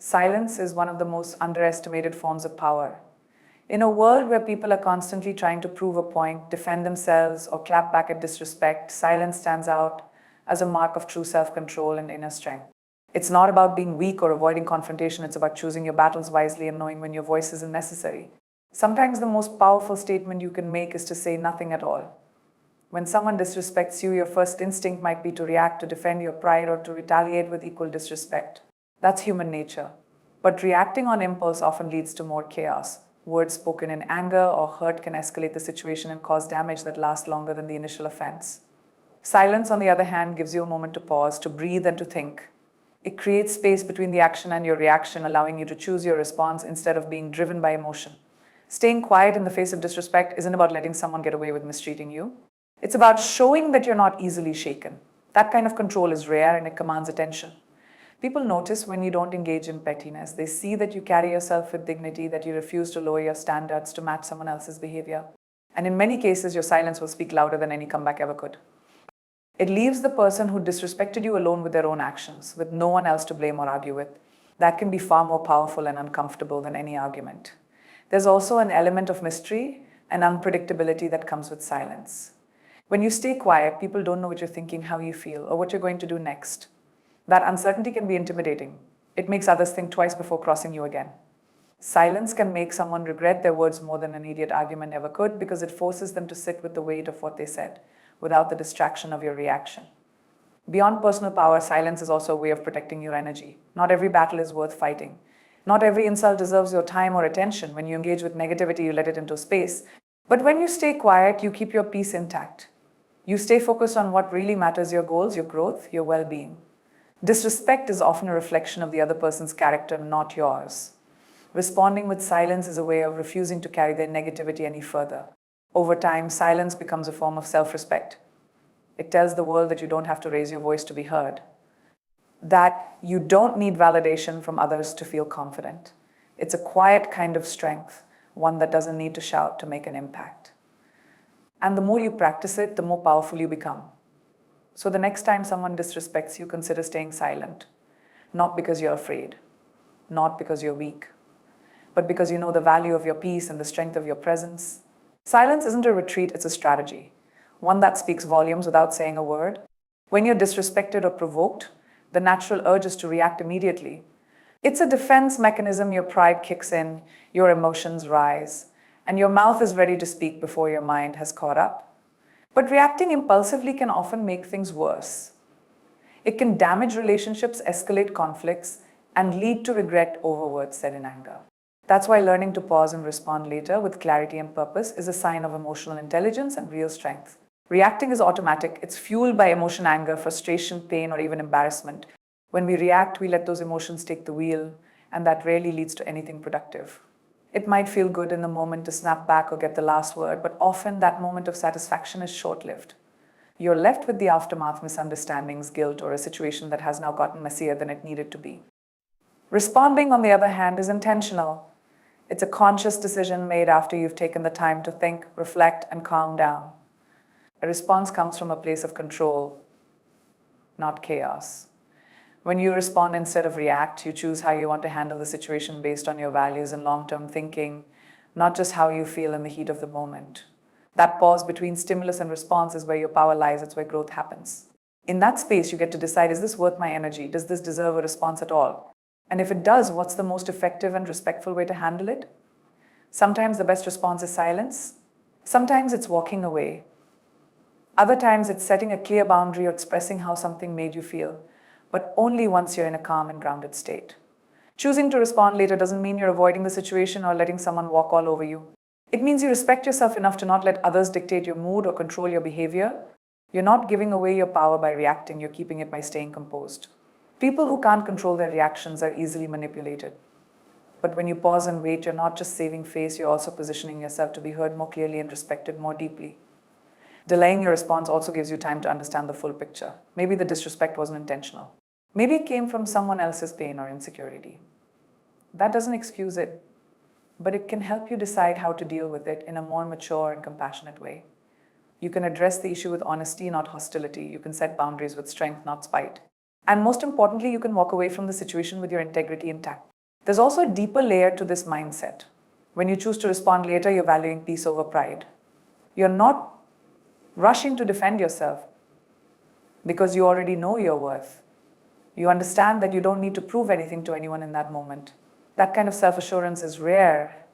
Silence is one of the most underestimated forms of power. In a world where people are constantly trying to prove a point, defend themselves, or clap back at disrespect, silence stands out as a mark of true self-control and inner strength. It's not about being weak or avoiding confrontation, it's about choosing your battles wisely and knowing when your voice isn't necessary. Sometimes the most powerful statement you can make is to say nothing at all. When someone disrespects you, your first instinct might be to react, to defend your pride, or to retaliate with equal disrespect. That's human nature. But reacting on impulse often leads to more chaos. Words spoken in anger or hurt can escalate the situation and cause damage that lasts longer than the initial offense. Silence, on the other hand, gives you a moment to pause, to breathe, and to think. It creates space between the action and your reaction, allowing you to choose your response instead of being driven by emotion. Staying quiet in the face of disrespect isn't about letting someone get away with mistreating you. It's about showing that you're not easily shaken. That kind of control is rare and it commands attention. People notice when you don't engage in pettiness. They see that you carry yourself with dignity, that you refuse to lower your standards to match someone else's behavior. And in many cases, your silence will speak louder than any comeback ever could. It leaves the person who disrespected you alone with their own actions, with no one else to blame or argue with. That can be far more powerful and uncomfortable than any argument. There's also an element of mystery and unpredictability that comes with silence. When you stay quiet, people don't know what you're thinking, how you feel, or what you're going to do next. That uncertainty can be intimidating. It makes others think twice before crossing you again. Silence can make someone regret their words more than an idiot argument ever could because it forces them to sit with the weight of what they said, without the distraction of your reaction. Beyond personal power, silence is also a way of protecting your energy. Not every battle is worth fighting. Not every insult deserves your time or attention. When you engage with negativity, you let it into space. But when you stay quiet, you keep your peace intact. You stay focused on what really matters, your goals, your growth, your well-being. Disrespect is often a reflection of the other person's character, not yours. Responding with silence is a way of refusing to carry their negativity any further. Over time, silence becomes a form of self-respect. It tells the world that you don't have to raise your voice to be heard, that you don't need validation from others to feel confident. It's a quiet kind of strength, one that doesn't need to shout to make an impact. And the more you practice it, the more powerful you become. So the next time someone disrespects you, consider staying silent. Not because you're afraid, not because you're weak, but because you know the value of your peace and the strength of your presence. Silence isn't a retreat, it's a strategy, one that speaks volumes without saying a word. When you're disrespected or provoked, the natural urge is to react immediately. It's a defense mechanism. Your pride kicks in, your emotions rise, and your mouth is ready to speak before your mind has caught up. But reacting impulsively can often make things worse. It can damage relationships, escalate conflicts, and lead to regret over words said in anger. That's why learning to pause and respond later with clarity and purpose is a sign of emotional intelligence and real strength. Reacting is automatic. It's fueled by emotion, anger, frustration, pain, or even embarrassment. When we react, we let those emotions take the wheel, and that rarely leads to anything productive. It might feel good in the moment to snap back or get the last word, but often that moment of satisfaction is short-lived. You're left with the aftermath, misunderstandings, guilt, or a situation that has now gotten messier than it needed to be. Responding, on the other hand, is intentional. It's a conscious decision made after you've taken the time to think, reflect, and calm down. A response comes from a place of control, not chaos. When you respond instead of react, you choose how you want to handle the situation based on your values and long-term thinking, not just how you feel in the heat of the moment. That pause between stimulus and response is where your power lies. It's where growth happens. In that space, you get to decide, is this worth my energy? Does this deserve a response at all? And if it does, what's the most effective and respectful way to handle it? Sometimes the best response is silence. Sometimes it's walking away. Other times it's setting a clear boundary or expressing how something made you feel, but only once you're in a calm and grounded state. Choosing to respond later doesn't mean you're avoiding the situation or letting someone walk all over you. It means you respect yourself enough to not let others dictate your mood or control your behavior. You're not giving away your power by reacting, you're keeping it by staying composed. People who can't control their reactions are easily manipulated. But when you pause and wait, you're not just saving face, you're also positioning yourself to be heard more clearly and respected more deeply. Delaying your response also gives you time to understand the full picture. Maybe the disrespect wasn't intentional. Maybe it came from someone else's pain or insecurity. That doesn't excuse it, but it can help you decide how to deal with it in a more mature and compassionate way. You can address the issue with honesty, not hostility. You can set boundaries with strength, not spite. And most importantly, you can walk away from the situation with your integrity intact. There's also a deeper layer to this mindset. When you choose to respond later, you're valuing peace over pride. You're not rushing to defend yourself because you already know your worth. You understand that you don't need to prove anything to anyone in that moment. That kind of self-assurance is rare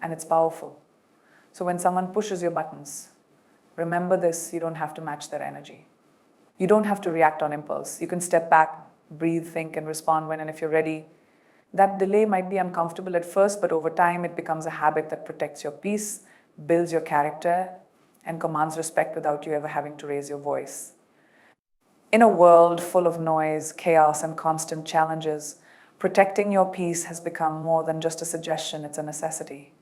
and it's powerful. So when someone pushes your buttons, remember this: you don't have to match their energy. You don't have to react on impulse. You can step back, breathe, think, and respond when and if you're ready. That delay might be uncomfortable at first, but over time it becomes a habit that protects your peace, builds your character, and commands respect without you ever having to raise your voice. In a world full of noise, chaos, and constant challenges, protecting your peace has become more than just a suggestion, it's a necessity.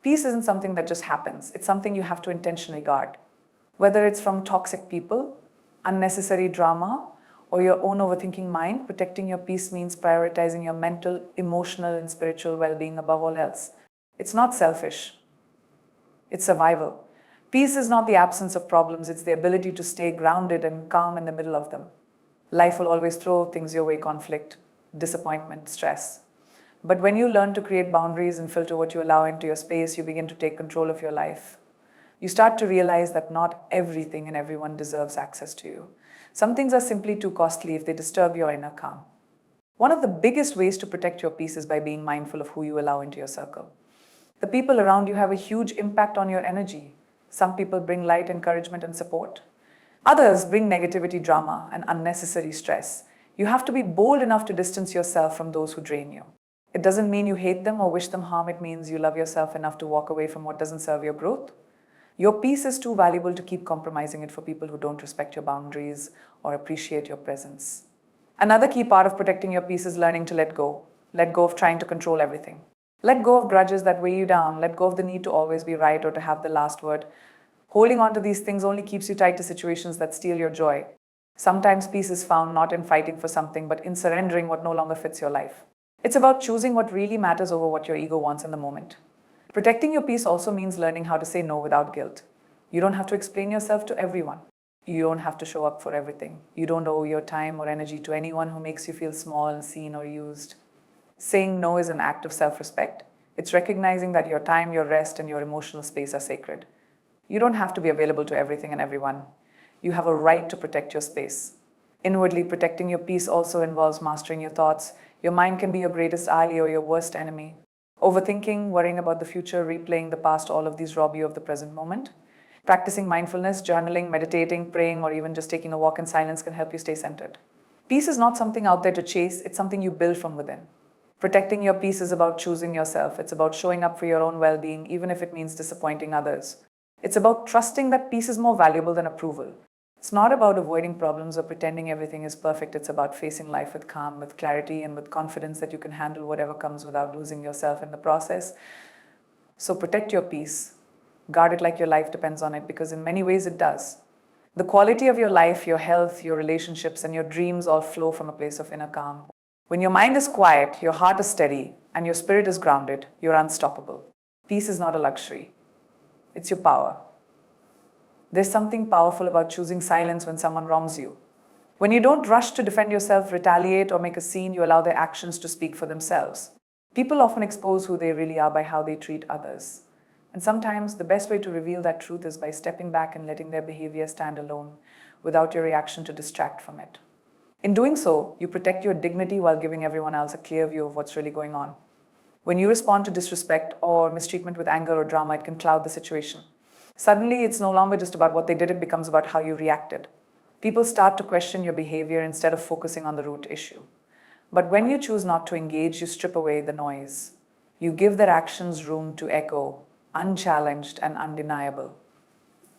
Peace isn't something that just happens, it's something you have to intentionally guard. Whether it's from toxic people, unnecessary drama, or your own overthinking mind, protecting your peace means prioritizing your mental, emotional, and spiritual well-being above all else. It's not selfish, it's survival. Peace is not the absence of problems, it's the ability to stay grounded and calm in the middle of them. Life will always throw things your way: conflict, disappointment, stress. But when you learn to create boundaries and filter what you allow into your space, you begin to take control of your life. You start to realize that not everything and everyone deserves access to you. Some things are simply too costly if they disturb your inner calm. One of the biggest ways to protect your peace is by being mindful of who you allow into your circle. The people around you have a huge impact on your energy. Some people bring light, encouragement, and support. Others bring negativity, drama, and unnecessary stress. You have to be bold enough to distance yourself from those who drain you. It doesn't mean you hate them or wish them harm. It means you love yourself enough to walk away from what doesn't serve your growth. Your peace is too valuable to keep compromising it for people who don't respect your boundaries or appreciate your presence. Another key part of protecting your peace is learning to let go. Let go of trying to control everything. Let go of grudges that weigh you down. Let go of the need to always be right or to have the last word. Holding on to these things only keeps you tied to situations that steal your joy. Sometimes peace is found not in fighting for something, but in surrendering what no longer fits your life. It's about choosing what really matters over what your ego wants in the moment. Protecting your peace also means learning how to say no without guilt. You don't have to explain yourself to everyone. You don't have to show up for everything. You don't owe your time or energy to anyone who makes you feel small and seen or used. Saying no is an act of self-respect. It's recognizing that your time, your rest, and your emotional space are sacred. You don't have to be available to everything and everyone. You have a right to protect your space. Inwardly, protecting your peace also involves mastering your thoughts. Your mind can be your greatest ally or your worst enemy. Overthinking, worrying about the future, replaying the past, all of these rob you of the present moment. Practicing mindfulness, journaling, meditating, praying, or even just taking a walk in silence can help you stay centered. Peace is not something out there to chase, it's something you build from within. Protecting your peace is about choosing yourself. It's about showing up for your own well-being, even if it means disappointing others. It's about trusting that peace is more valuable than approval. It's not about avoiding problems or pretending everything is perfect. It's about facing life with calm, with clarity, and with confidence that you can handle whatever comes without losing yourself in the process. So protect your peace. Guard it like your life depends on it, because in many ways it does. The quality of your life, your health, your relationships, and your dreams all flow from a place of inner calm. When your mind is quiet, your heart is steady, and your spirit is grounded, you're unstoppable. Peace is not a luxury. It's your power. There's something powerful about choosing silence when someone wrongs you. When you don't rush to defend yourself, retaliate, or make a scene, you allow their actions to speak for themselves. People often expose who they really are by how they treat others. And sometimes the best way to reveal that truth is by stepping back and letting their behavior stand alone without your reaction to distract from it. In doing so, you protect your dignity while giving everyone else a clear view of what's really going on. When you respond to disrespect or mistreatment with anger or drama, it can cloud the situation. Suddenly, it's no longer just about what they did, it becomes about how you reacted. People start to question your behavior instead of focusing on the root issue. But when you choose not to engage, you strip away the noise. You give their actions room to echo, unchallenged and undeniable.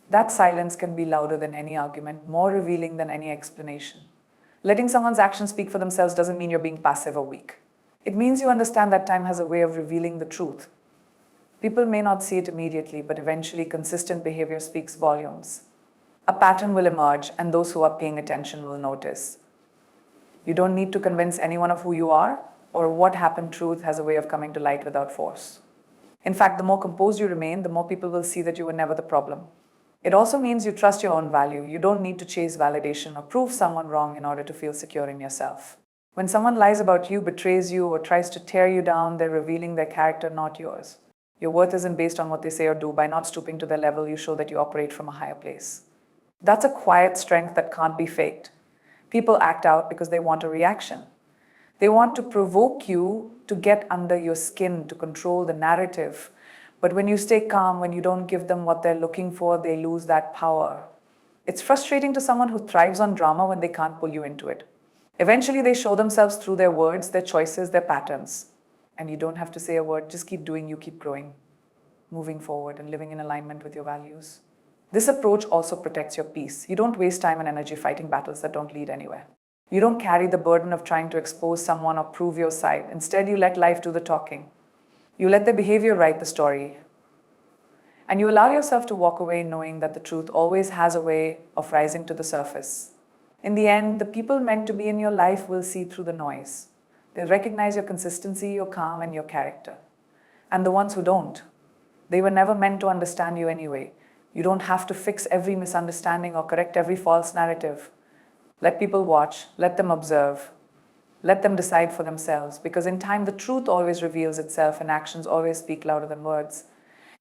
That silence can be louder than any argument, more revealing than any explanation. Letting someone's actions speak for themselves doesn't mean you're being passive or weak. It means you understand that time has a way of revealing the truth. People may not see it immediately, but eventually consistent behavior speaks volumes. A pattern will emerge, and those who are paying attention will notice. You don't need to convince anyone of who you are or what happened. Truth has a way of coming to light without force. In fact, the more composed you remain, the more people will see that you were never the problem. It also means you trust your own value. You don't need to chase validation or prove someone wrong in order to feel secure in yourself. When someone lies about you, betrays you, or tries to tear you down, they're revealing their character, not yours. Your worth isn't based on what they say or do. By not stooping to their level, you show that you operate from a higher place. That's a quiet strength that can't be faked. People act out because they want a reaction. They want to provoke you to get under your skin, to control the narrative. But when you stay calm, when you don't give them what they're looking for, they lose that power. It's frustrating to someone who thrives on drama when they can't pull you into it. Eventually, they show themselves through their words, their choices, their patterns. And you don't have to say a word, just keep doing, you keep growing, moving forward, and living in alignment with your values. This approach also protects your peace. You don't waste time and energy fighting battles that don't lead anywhere. You don't carry the burden of trying to expose someone or prove your side. Instead, you let life do the talking. You let their behavior write the story. And you allow yourself to walk away knowing that the truth always has a way of rising to the surface. In the end, the people meant to be in your life will see through the noise. They'll recognize your consistency, your calm, and your character. And the ones who don't, they were never meant to understand you anyway. You don't have to fix every misunderstanding or correct every false narrative. Let people watch, let them observe, let them decide for themselves, because in time the truth always reveals itself and actions always speak louder than words.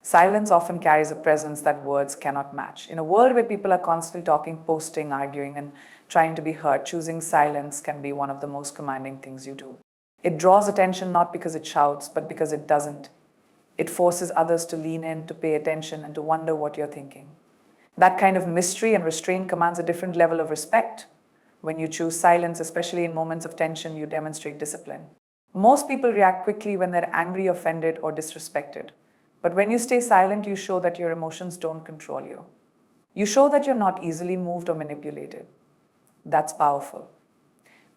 Silence often carries a presence that words cannot match. In a world where people are constantly talking, posting, arguing, and trying to be heard, choosing silence can be one of the most commanding things you do. It draws attention not because it shouts, but because it doesn't. It forces others to lean in, to pay attention, and to wonder what you're thinking. That kind of mystery and restraint commands a different level of respect. When you choose silence, especially in moments of tension, you demonstrate discipline. Most people react quickly when they're angry, offended, or disrespected. But when you stay silent, you show that your emotions don't control you. You show that you're not easily moved or manipulated. That's powerful.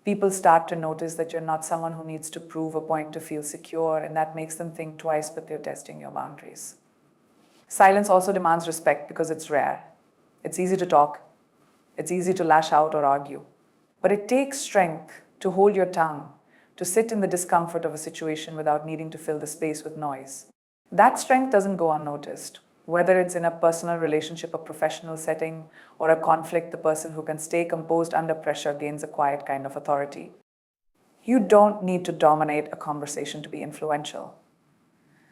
People start to notice that you're not someone who needs to prove a point to feel secure, and that makes them think twice, but they're testing your boundaries. Silence also demands respect because it's rare. It's easy to talk. It's easy to lash out or argue. But it takes strength to hold your tongue, to sit in the discomfort of a situation without needing to fill the space with noise. That strength doesn't go unnoticed. Whether it's in a personal relationship, a professional setting, or a conflict, the person who can stay composed under pressure gains a quiet kind of authority. You don't need to dominate a conversation to be influential.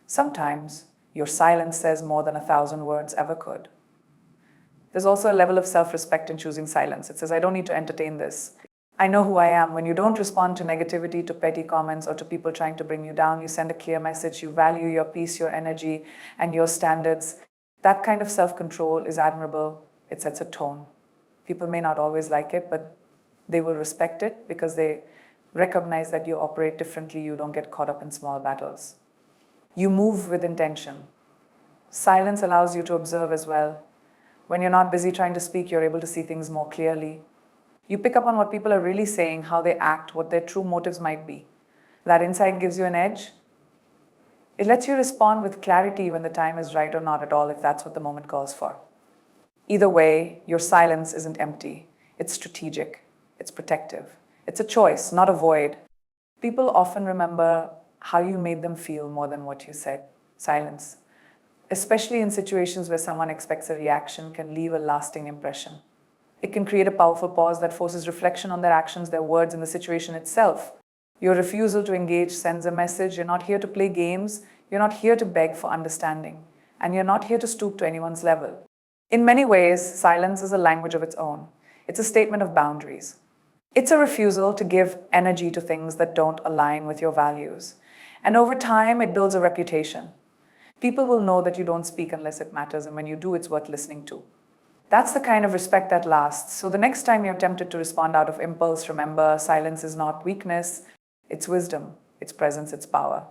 Sometimes your silence says more than 1,000 words ever could. There's also a level of self-respect in choosing silence. It says, I don't need to entertain this. I know who I am. When you don't respond to negativity, to petty comments, or to people trying to bring you down, you send a clear message. You value your peace, your energy, and your standards. That kind of self-control is admirable. It sets a tone. People may not always like it, but they will respect it because they recognize that you operate differently. You don't get caught up in small battles. You move with intention. Silence allows you to observe as well. When you're not busy trying to speak, you're able to see things more clearly. You pick up on what people are really saying, how they act, what their true motives might be. That insight gives you an edge. It lets you respond with clarity when the time is right or not at all, if that's what the moment calls for. Either way, your silence isn't empty. It's strategic. It's protective. It's a choice, not a void. People often remember how you made them feel more than what you said. Silence, especially in situations where someone expects a reaction, can leave a lasting impression. It can create a powerful pause that forces reflection on their actions, their words, and the situation itself. Your refusal to engage sends a message. You're not here to play games. You're not here to beg for understanding. And you're not here to stoop to anyone's level. In many ways, silence is a language of its own. It's a statement of boundaries. It's a refusal to give energy to things that don't align with your values. And over time, it builds a reputation. People will know that you don't speak unless it matters, and when you do, it's worth listening to. That's the kind of respect that lasts. So the next time you're tempted to respond out of impulse, remember, silence is not weakness, it's wisdom, it's presence, it's power.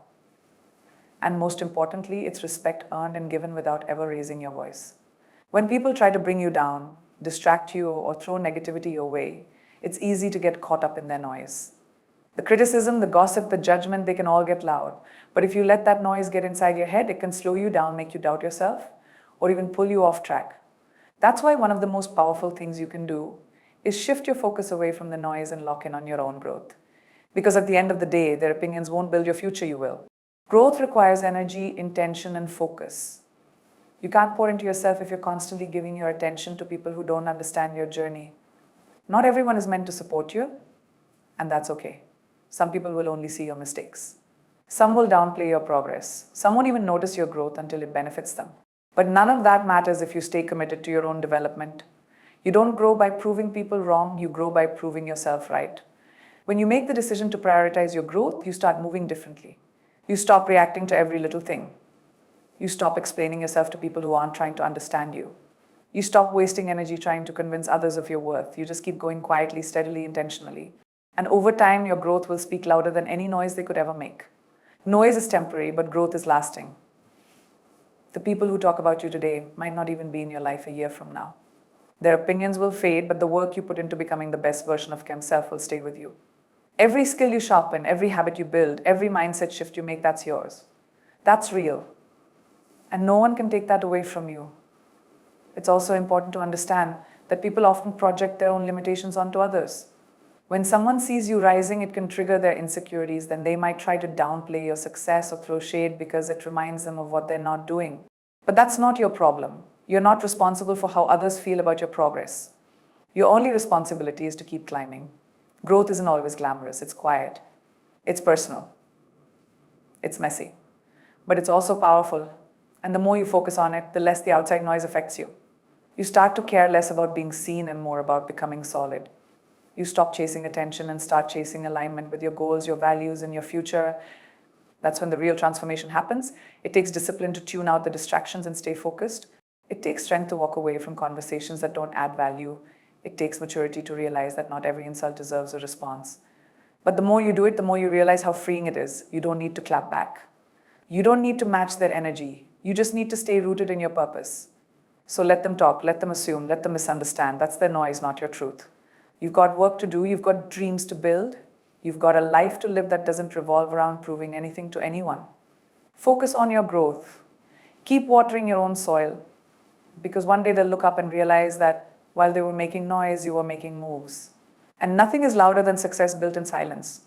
And most importantly, it's respect earned and given without ever raising your voice. When people try to bring you down, distract you, or throw negativity your way, it's easy to get caught up in their noise. The criticism, the gossip, the judgment, they can all get loud. But if you let that noise get inside your head, it can slow you down, make you doubt yourself, or even pull you off track. That's why one of the most powerful things you can do is shift your focus away from the noise and lock in on your own growth. Because at the end of the day, their opinions won't build your future, you will. Growth requires energy, intention, and focus. You can't pour into yourself if you're constantly giving your attention to people who don't understand your journey. Not everyone is meant to support you, and that's okay. Some people will only see your mistakes. Some will downplay your progress. Some won't even notice your growth until it benefits them. But none of that matters if you stay committed to your own development. You don't grow by proving people wrong, you grow by proving yourself right. When you make the decision to prioritize your growth, you start moving differently. You stop reacting to every little thing. You stop explaining yourself to people who aren't trying to understand you. You stop wasting energy trying to convince others of your worth. You just keep going quietly, steadily, intentionally. And over time, your growth will speak louder than any noise they could ever make. Noise is temporary, but growth is lasting. The people who talk about you today might not even be in your life a year from now. Their opinions will fade, but the work you put into becoming the best version of yourself will stay with you. Every skill you sharpen, every habit you build, every mindset shift you make, that's yours. That's real. And no one can take that away from you. It's also important to understand that people often project their own limitations onto others. When someone sees you rising, it can trigger their insecurities. Then they might try to downplay your success or throw shade because it reminds them of what they're not doing. But that's not your problem. You're not responsible for how others feel about your progress. Your only responsibility is to keep climbing. Growth isn't always glamorous. It's quiet. It's personal. It's messy. But it's also powerful. And the more you focus on it, the less the outside noise affects you. You start to care less about being seen and more about becoming solid. You stop chasing attention and start chasing alignment with your goals, your values, and your future. That's when the real transformation happens. It takes discipline to tune out the distractions and stay focused. It takes strength to walk away from conversations that don't add value. It takes maturity to realize that not every insult deserves a response. But the more you do it, the more you realize how freeing it is. You don't need to clap back. You don't need to match their energy. You just need to stay rooted in your purpose. So let them talk, let them assume, let them misunderstand. That's their noise, not your truth. You've got work to do, you've got dreams to build, you've got a life to live that doesn't revolve around proving anything to anyone. Focus on your growth. Keep watering your own soil, because one day they'll look up and realize that while they were making noise, you were making moves. And nothing is louder than success built in silence.